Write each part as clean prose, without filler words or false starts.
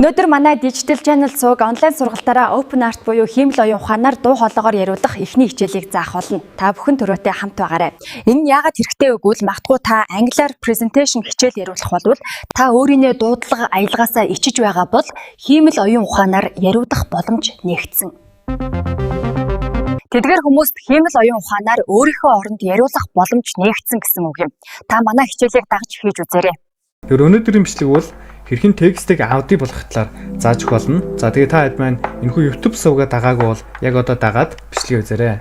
Өнөөдөр манай Digital Channel цуг онлайн сургалтаараа Open Art буюу хиймэл оюун ухаанаар дуу хоолойгоор яриулах эхний хичээлийг заах болно. Та бүхэн түрүүтэй хамт байгаарай. Энэ яагаад хэрэгтэй вэ гэвэл магадгүй та англиар presentation хичээл яриулах болвол та өөрийнхөө дуудлага аялгаасаа ичиж байгаа бол хиймэл оюун ухаанаар яриулах боломж нэгдсэн. Тэдгээр хүмүүст хиймэл оюун ухаанаар өөрийнхөө оронд яриулах боломж нэгдсэн гэсэн үг юм. Та манай хичээлийг дагж хийж үзээрэй. Тэр өнөөдрийн бичлэг бол хэрхэн текстийг аудио болгох талаар зааж өгөх болно. За тэгээ та хэд маань энэхүү YouTube сувгаа дагаагүй бол яг одоо дагаад бичлэгээ үзээрэй.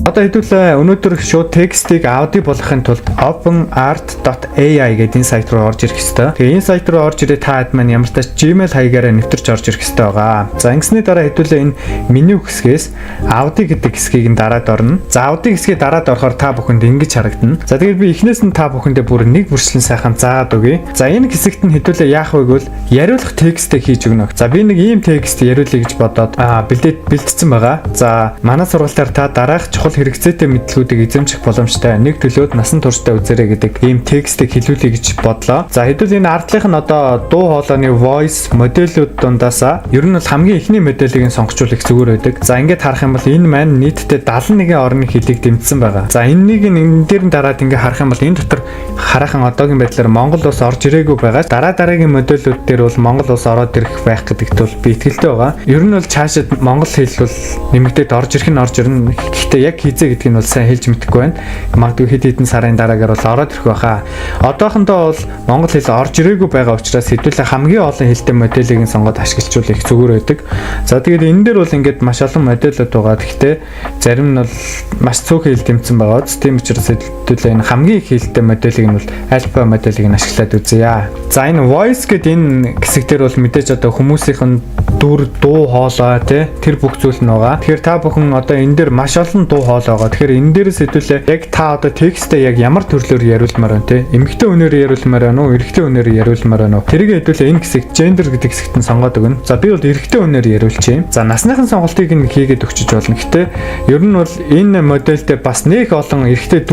Одоо хэдүүлээ өнөөдөр шууд текстийг аудио болгохын тулд openart.ai гэдэг энэ сайт руу орж ирэх ёстой. Тэгээ энэ сайт руу орж ирээ та хэд маань ямар ч тач Gmail хаягаараа нэвтэрч орж ирэх ёстой байгаа. За ингэсний дараа хэдүүлээ энэ меню хэсгээс аудио гэдэг хэсгийг нь дараад орно. За аудио хэсгийг дараад орохоор та бүхэнд ингэж харагдана. За тэгээд би эхнээс нь та бүхэндээ бүр нэг бүрчлэн сайхан заагаад өгье. За энэ хэсэгт нь хэдүүлээ яах вэ гэвэл яриулах текстийг хийж өгнө. За би нэг ийм текст яриулъя гэж бодоод бэлдсэн байгаа. За манай сургалтаар та дараах чухал хэрэгцээтэй мэдлгүүдийг эзэмших боломжтой. Нэг төлөөд насан туршдаа үзээрэй гэдэг ийм текстийг хэлүүлэе гэж бодлоо. За хэдүүл энэ ардлынх нь одоо дуу хоолойны voice модельүүд дундаасаа ер нь бол хамгийн ихний модельийг сонгочулах зүгээр байдаг. За ингээд харах юм бол энэ маань нийтдээ 71 орны хэлийг дэмжсэн байгаа. За энэнийг энэ дээр нь дараад ингээд харах юм бол энэ дотор хараахан одоогийн байдлаар Монгол улс орж ирээгүй байгаа. Дараагийн модельүүд дээр бол Монгол улс ороод ирэх байх гэдэгт бол би итгэлтэй байгаа. Ер нь бол цаашид монгол хэл бол нэмэгдээд орж ирнэ. Гэхдээ яг хизээ гэдгийг нь бол сайн хэлж мэдэхгүй байна. Магадгүй хэд хэдэн сарын дараагаар бол ороод ирэх байхаа. Одоохондоо бол монгол хэл орж ирээгүй байгаа учраас хэдүүлээ хамгийн олон хэлтэй моделийг нь сонгоод ашиглажул их зүгээр байдаг. За тэгээд энэ дээр бол ингээд маш олон моделүүд байгаа. Гэхдээ зарим нь бол маш цөөхөн хэл дэмжсэн байгаа. Тийм учраас хэдүүлээ энэ хамгийн их хэлтэй моделийг нь бол альфа моделийг нь ашиглаад үзье. За энэ voice гэдэг энэ хэсэг дээр бол мэдээж одоо хүмүүсийнх нь дуу хоолой тэр бүх зүйл нь байгаа. Тэгэхээр та бүхэн одоо энэ дээр маш олон дуу хоолой байгаа. Тэгэхээр энэ дээрээс хэдүүлээ яг та одоо текстээ яг ямар төрлөөр яриулмаар байна эмэгтэй үнээр яриулмаар байна уу, эрэгтэй үнээр яриулмаар байна уу? Тэрийг хэдүүлээ энэ хэсэг gender гэдэг хэсэгт нь сонгоод өгнө. За би бол эрэгтэй үнээр яриулчих юм. За насныхын сонголтыг нь хийгээд өгчөж болно. Гэхдээ ер нь бол энэ модельдээ бас нэг олон эрэгтэй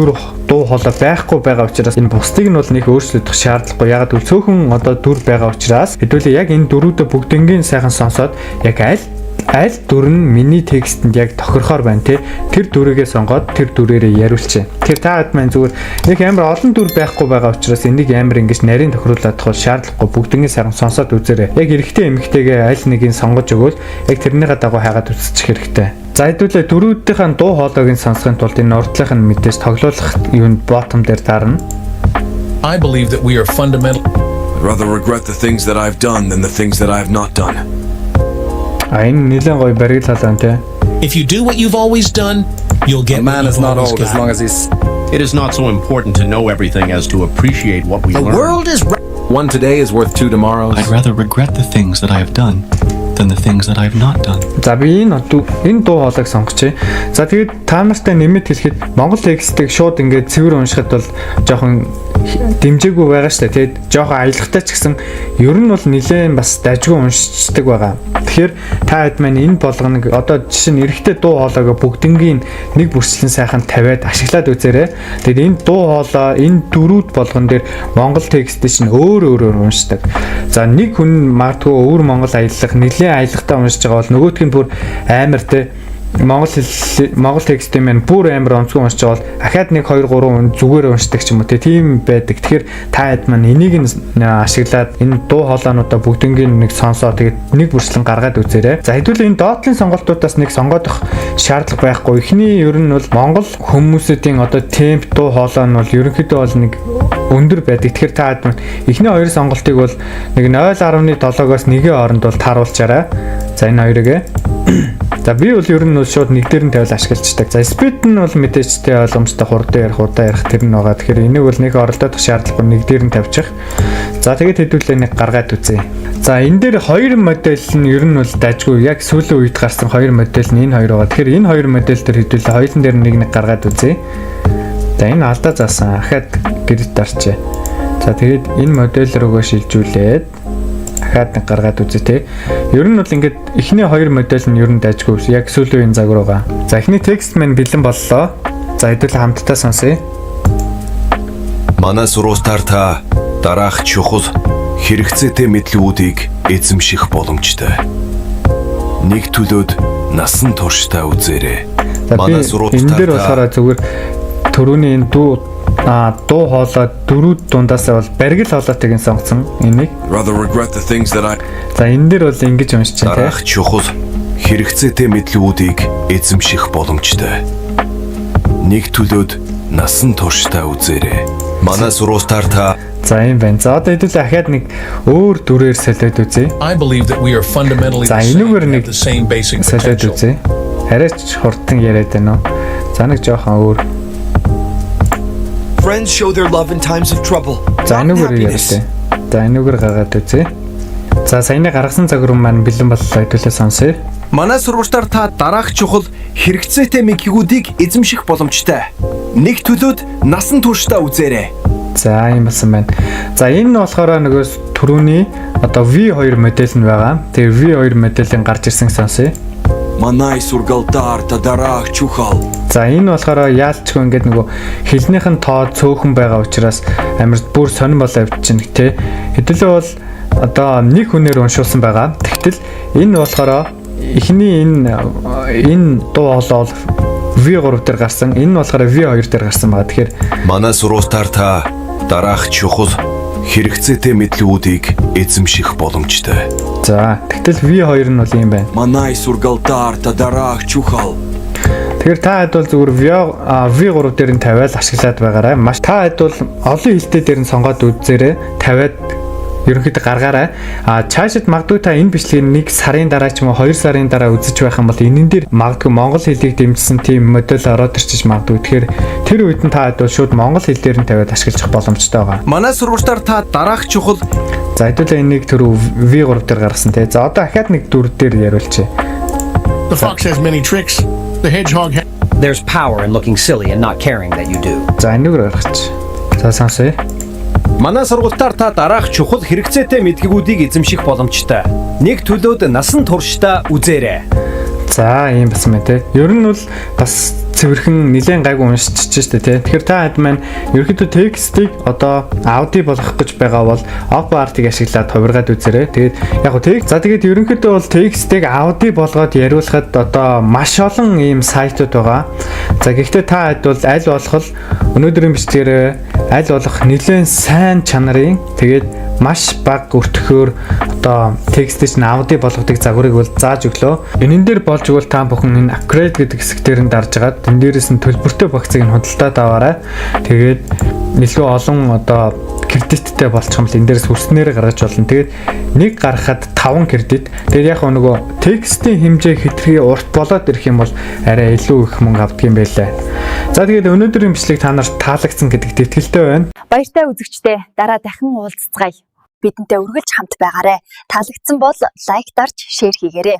дуу хоолой байхгүй байгаа учраас энэ бусдыг нь бол нэг өөрчлөгдөх шаардлагагүй. Ягаад гэвэл цөөхөн одоо дүр байгаа учраас хэдүүлээ яг энэ дөрүүдээ бүгднийг сайхан сонсоод яг аль дүр нь миний текстэнд яг тохирохоор байна те. Тэр дүрийгээ сонгоод тэр дүрээрээ яриулчих. Тэр таад маань зүгээр нэг амар олон дүр байхгүй байгаа учраас энийг амар ингэж нарийн тохируулах бол шаардлагагүй. Бүгднийг сайхан сонсоод үзээрэй. Яг эрэгтэй эмэгтэйгээ аль нэгийг сонгож өгвөл яг тэрнийхээ дагуу хайгаад үзчих хэрэгтэй. За хэдүүлээ дөрүүдийнхэн дуу хоолойг нь сонсохын тулд энэ урдлынх нь мэдээж тоглоулах юм bottom дээр таарна. I believe that we are fundamental. I'd rather regret the things that I've done than the things that I have not done. Энэ нэлээд гоё барил халаан те. If you do what you've always done, you'll get. A man is not old as long as he's. It is not so important to know everything as to appreciate what we learn. The world is one today is worth two tomorrows. I'd rather regret the things that I have done than the things that I have not done. За би энэ дуу хоолойг сонгочих. За тэгээд та нартай нэмэт хэлэхэд монгол текстийг шууд ингээд цэвэр уншихад бол жоохон дэмжээгүй байгаа шүү дээ. Тэгээд жоохон аялахтай ч гэсэн ер нь бол нэлээд бас дажгүй уншчихдаг байгаа. Тэгэхээр та хэд маань энэ болгоныг одоо жишээ нь эрэгтэй дуу хоолойгоо бүгднгийн нэг бүрчлэн сайхан тавиад ашиглаад үзээрэй. Тэгээд энэ дуу хоолой энэ дөрүүд болгон дээр монгол тексттэй чинь өөр уншдаг. За нэг хүн магадгүй өвөр монгол аялах нэлээд аялагтай уншиж байгаа бол нөгөөх нь бүр амар те монгол тексттэй маань бүр амар онцгой уншиж байгаа бол ахаад 1 2 3 зүгээр уншдаг ч юм уу тийм байдаг. Тэгэхээр та хэд маань энийг нь ашиглаад энэ дуу хоолойнуудаа бүгднийг нэг сонсоо тэгээд нэг бүрчлэн гаргаад үзээрэй. За хэдүүлээ энэ доотлын сонголтуудаас нэг сонгоодох шаардлага байхгүй. Эхний ер нь бол монгол хүмүүсийн одоо темп дуу хоолой нь бол ерөнхийдөө бол нэг өндөр байдаг. Тэгэхээр та хэд маань эхний хоёр сонголтыг бол нэг 0.7-оос 1-ийн хооронд бол тааруулчаарай. За энэ хоёрыг за би бол ер нь шууд нэг дээр нь тавил ашиглаждаг. За speed нь бол мэдээчтэй ойлгомжтой хурдан ярих тэр нь байгаа. Тэгэхээр энийг бол нэг оролдох шаардлагагүй нэг дээр нь тавьчих. За тэгээд хэдүүлээ нэг гаргаад үзье. За энэ дээр хоёр модель нь ер нь бол дажгүй. Яг сүүлийн үед гарсан хоёр модель нь энэ хоёр байгаа. Тэгэхээр энэ хоёр модель дээр хэдүүлээ хоёулын дээр нэг гаргаад үзье. За энэ алдаа заасан. Ахаад гэрд дарчээ. За тэгээд энэ модель руугаа шилжүүлээд ахаад нэг гаргаад үзье те. Ер нь бол ингээд эхний хоёр модель нь ер нь дайжгүй яг сүүлийн цаг руугаа. За эхний текст маань бэлэн боллоо. За хэдүүлээ хамтдаа сонсъё. Манай сургуультаар та дараах чухал хэрэгцээтэй мэдлэгүүдийг эзэмших боломжтой. Нэг төлөөд насан туршдаа үзээрэй. За би энэ дээр болохоор зүгээр түрүүний энэ дуу хоолой дөрүүд дундаасаа бол баригл хоолойтойг нь сонгосон энийг. Rather regret the things that I За энэ дээр бол ингэж уншиж байна те. дараах чухал хэрэгцээтэй мэдлэгүүдийг эзэмших боломжтой. Нэг төлөөд насан туршдаа үзээрэй. Манай сургуультаар та За юм байна. За одоо хэдүүлээ ахаад нэг өөр дүрээр солиод үзье. I believe that we are fundamentally За the same, энэгээр have нэг the same basic солиод potential. үзье. Арайч хурдан яриад байна уу? За нэг жоохон өөр. Friends show their love in times of trouble. За not in энэгээр happiness. яриад. За энэгээр гаргаад үзье. За саяны гаргасан загвар маань бэлэн боллоо. Хэдүүлээ сонсъё. Манай сургуультаар та дараах чухал хэрэгцээтэй мэдлэгүүдийг эзэмших боломжтой. Нэг төлөөд насан туршдаа үзээрэй. За юм болсон байна. За энэ нь болохоор нөгөөс түрүүний одоо V2 модель нь байгаа. Тэгээ V2 моделийн гарч ирсэн сонсъё. манай сургалтаар та дараах чухал. За энэ болохоор яалчгүй ингээд нөгөө хэлнийх нь тоо цөөхөн байгаа учраас амар бүр сонирн бол авчихна те. Хэдүүлээ бол одоо нэг хүнээр уншуулсан байгаа. Тэгтэл энэ болохоор эхний энэ дуу хоолой V3 дээр гарсан. Энэ нь болохоор V2 дээр гарсан байгаа. Тэгэхээр Манай сургалтаар та дараах чухал хэрэгцээтэй мэдлэгүүдийг эзэмших боломжтой. за тэгтэл V2 нь бол юм байна. Манай сургалтаар та дараах чухал. Тэгэхээр та хэд бол зүгээр V3 дээр нь тавиал ашиглаад байгаарай. Маш та хэд бол олон хэлтэй дээр нь сонгоод үзээрэй. Тавиад ерөнхийдөө гаргаарай. Цаашид магадгүй та энэ бичлэгийг 1 сарын дараа ч юм уу 2 сарын дараа үзэж байх юм бол энэн дээр магадгүй монгол хэлийг дэмжсэн тийм модель ороод ирчих магадгүй. Тэгэхээр тэр үед нь та хэд бол шууд монгол хэл дээр нь тавиад ашиглах боломжтой байгаа. Манай сургуультаар та дараах чухал За хэдүүлээ энийг тэр V3 дээр гаргасан те. За одоо дахиад нэг дүр дээр яриулчих. The fox has many tricks. The hedgehog has There's power in looking silly and not caring that you do. За энэгээр гаргач. За сонсъё. Манай сургуультаар та дараах чухал хэрэгцээтэй мэдлэгүүдийг эзэмших боломжтой. Нэг төлөөд насан туршдаа үзээрэй. За ийм бас мэ те. Ер нь бол бас цэвэрхэн нэлээд гайгүй уншиж штэ те. Тэгэхээр та хэд маань ерөөхдөө текстийг одоо ауди болгох гэж байгаа бол OpenArt-ыг ашиглаад хувиргаад үзээрэй. Тэгээд яг гоо текст. За тэгээд ерөнхийдөө бол текстийг ауди болгоод яриулахад одоо маш олон ийм сайтууд байгаа. За гэхдээ та хэд бол аль болох өнөөдрийн бичлэгээр аль болох нэлээд сайн чанарын тэгээд маш бага өртгөхөөр одоо текстийг ауди болгодог загварыг бол зааж өглөө. Энэн дээр болж игэл та бүхэн энэ upgrade гэдэг хэсгээр нь дарж агаад тэн дээрээс нь төлбөртэй багцыг нь худалдаад аваарай. Тэгээд илүү олон одоо кредиттэй болчих юм л энэ дээрээс хүрснээр гаргаж болно. Тэгээд нэг гаргахад 5 кредит. Тэгээд яг нөгөө текстийн хэмжээ хэтэрхий урт болоод ирэх юм бол арай илүү их мөнгө авдаг юм байлаа. За тэгээд өнөөдрийн бичлэг та нарт таалагдсан гэдэгт итгэлтэй байна. Баяртай үзэгчдээ дараа дахин уулзцгаая. Бидэнтэй үргэлж хамт байгаарай. Таалагдсан бол лайк дарж, шеэр хийгээрэй.